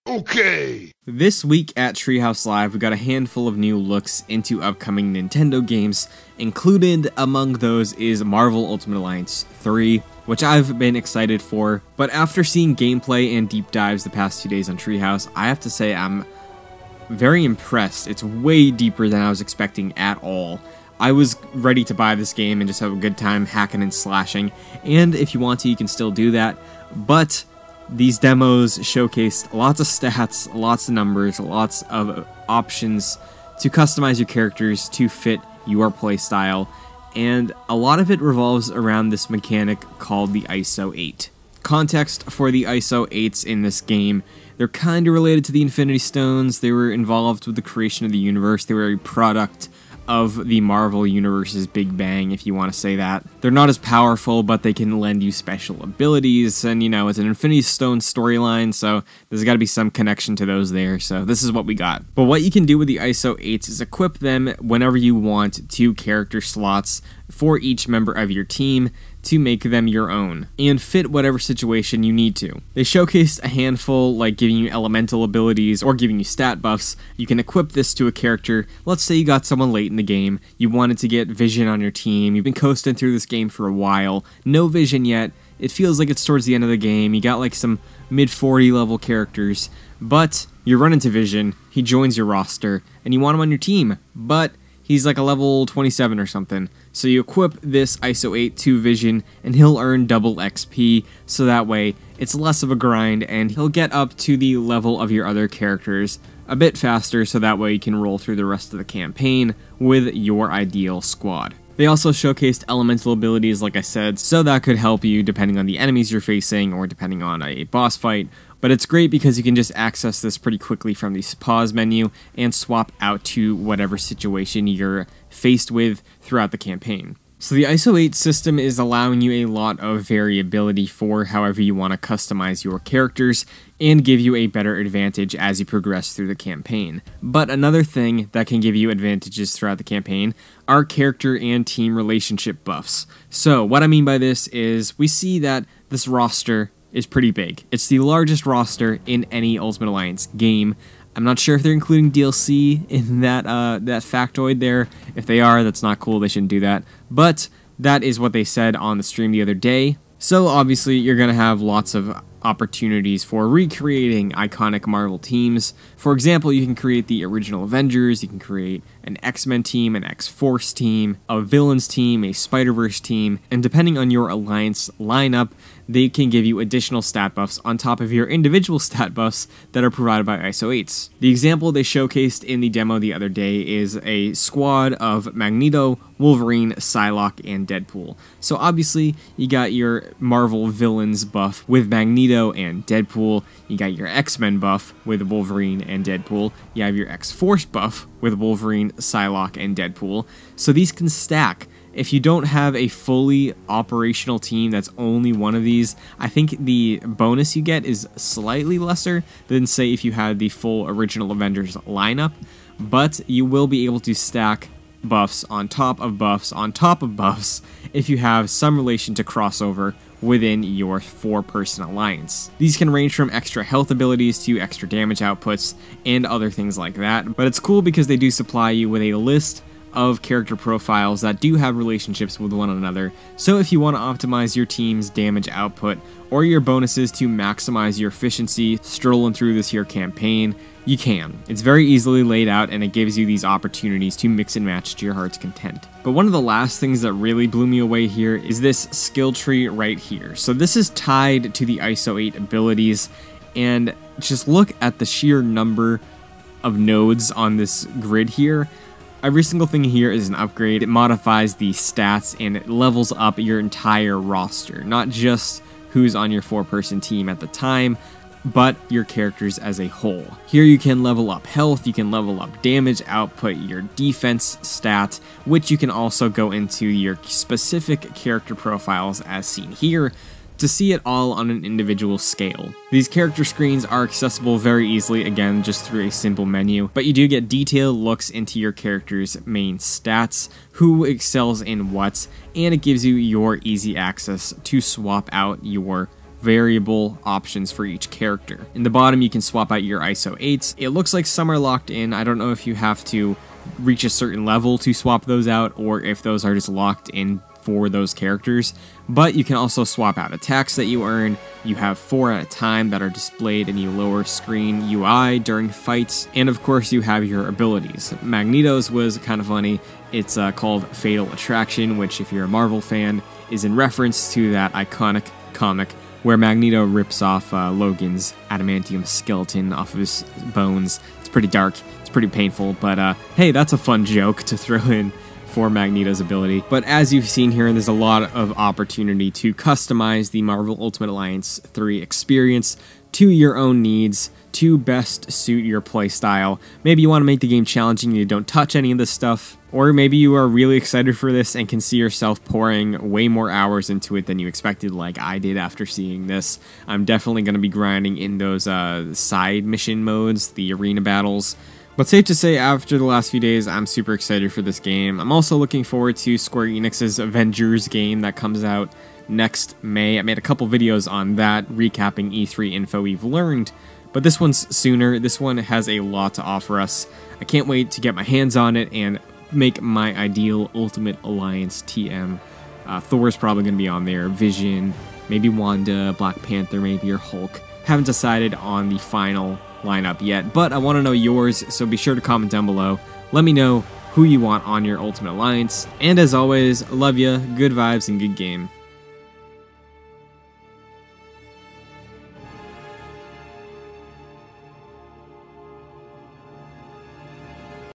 Okay! This week at Treehouse Live, we got a handful of new looks into upcoming Nintendo games. Included among those is Marvel Ultimate Alliance 3, which I've been excited for. But after seeing gameplay and deep dives the past 2 days on Treehouse, I have to say I'm very impressed. It's way deeper than I was expecting at all. I was ready to buy this game and just have a good time hacking and slashing, and if you want to, you can still do that, but these demos showcased lots of stats, lots of numbers, lots of options to customize your characters to fit your playstyle, and a lot of it revolves around this mechanic called the ISO 8. Context for the ISO 8s in this game: they're kind of related to the Infinity Stones. They were involved with the creation of the universe. They were a product of the Marvel Universe's Big Bang, if you want to say that. They're not as powerful, but they can lend you special abilities, and you know, it's an Infinity Stone storyline, so there's got to be some connection to those there, so this is what we got. But what you can do with the ISO 8s is equip them whenever you want 2 character slots for each member of your team to make them your own, and fit whatever situation you need to. They showcased a handful, like giving you elemental abilities or giving you stat buffs. You can equip this to a character. Let's say you got someone late in the game, you wanted to get Vision on your team, you've been coasting through this game for a while, no Vision yet, it feels like it's towards the end of the game, you got like some mid-40 level characters, but you run into Vision, he joins your roster, and you want him on your team, but he's like a level 27 or something. So you equip this ISO 8 to Vision, and he'll earn double XP, so that way it's less of a grind, and he'll get up to the level of your other characters a bit faster, so that way you can roll through the rest of the campaign with your ideal squad. They also showcased elemental abilities, like I said, so that could help you depending on the enemies you're facing or depending on a boss fight. But it's great because you can just access this pretty quickly from the pause menu and swap out to whatever situation you're faced with throughout the campaign. So the ISO 8 system is allowing you a lot of variability for however you want to customize your characters and give you a better advantage as you progress through the campaign. But another thing that can give you advantages throughout the campaign are character and team relationship buffs. So what I mean by this is we see that this roster is pretty big. It's the largest roster in any Ultimate Alliance game. I'm not sure if they're including DLC in that factoid there. If they are, that's not cool, they shouldn't do that. But that is what they said on the stream the other day. So obviously you're going to have lots of opportunities for recreating iconic Marvel teams. For example, you can create the original Avengers, you can create an X-Men team, an X-Force team, a Villains team, a Spider-Verse team, and depending on your Alliance lineup, they can give you additional stat buffs on top of your individual stat buffs that are provided by ISO 8s. The example they showcased in the demo the other day is a squad of Magneto, Wolverine, Psylocke, and Deadpool. So obviously, you got your Marvel villains buff with Magneto and Deadpool, you got your X-Men buff with Wolverine and Deadpool, you have your X-Force buff with Wolverine, Psylocke, and Deadpool. So these can stack. If you don't have a fully operational team that's only one of these, I think the bonus you get is slightly lesser than, say, if you had the full original Avengers lineup, but you will be able to stack buffs on top of buffs on top of buffs if you have some relation to crossover within your 4-person alliance. These can range from extra health abilities to extra damage outputs and other things like that, but it's cool because they do supply you with a list of character profiles that do have relationships with one another, so if you want to optimize your team's damage output or your bonuses to maximize your efficiency strolling through this here campaign, you can. It's very easily laid out and it gives you these opportunities to mix and match to your heart's content. But one of the last things that really blew me away here is this skill tree right here. So this is tied to the ISO 8 abilities, and just look at the sheer number of nodes on this grid here. Every single thing here is an upgrade. It modifies the stats and it levels up your entire roster, not just who's on your 4-person team at the time, but your characters as a whole. Here you can level up health, you can level up damage output, your defense stat, which you can also go into your specific character profiles as seen here, to see it all on an individual scale. These character screens are accessible very easily, again, just through a simple menu, but you do get detailed looks into your character's main stats, who excels in what, and it gives you your easy access to swap out your variable options for each character. In the bottom, you can swap out your ISO 8s. It looks like some are locked in. I don't know if you have to reach a certain level to swap those out, or if those are just locked in for those characters, but you can also swap out attacks that you earn. You have 4 at a time that are displayed in the lower screen UI during fights, and of course you have your abilities. Magneto's was kind of funny. It's called Fatal Attraction, which, if you're a Marvel fan, is in reference to that iconic comic where Magneto rips off Logan's adamantium skeleton off of his bones. It's pretty dark, it's pretty painful, but hey, that's a fun joke to throw in for Magneto's ability. But as you've seen here, there's a lot of opportunity to customize the Marvel Ultimate Alliance 3 experience to your own needs, to best suit your playstyle. Maybe you want to make the game challenging and you don't touch any of this stuff, or maybe you are really excited for this and can see yourself pouring way more hours into it than you expected, like I did after seeing this. I'm definitely going to be grinding in those side mission modes, the arena battles. But safe to say, after the last few days, I'm super excited for this game. I'm also looking forward to Square Enix's Avengers game that comes out next May. I made a couple videos on that, recapping E3 info we've learned, but this one's sooner. This one has a lot to offer us. I can't wait to get my hands on it and make my ideal Ultimate Alliance TM. Thor's probably going to be on there, Vision, maybe Wanda, Black Panther, maybe, or Hulk. Haven't decided on the final lineup yet, but I want to know yours, so be sure to comment down below. Let me know who you want on your Ultimate Alliance, and as always, love ya, good vibes, and good game.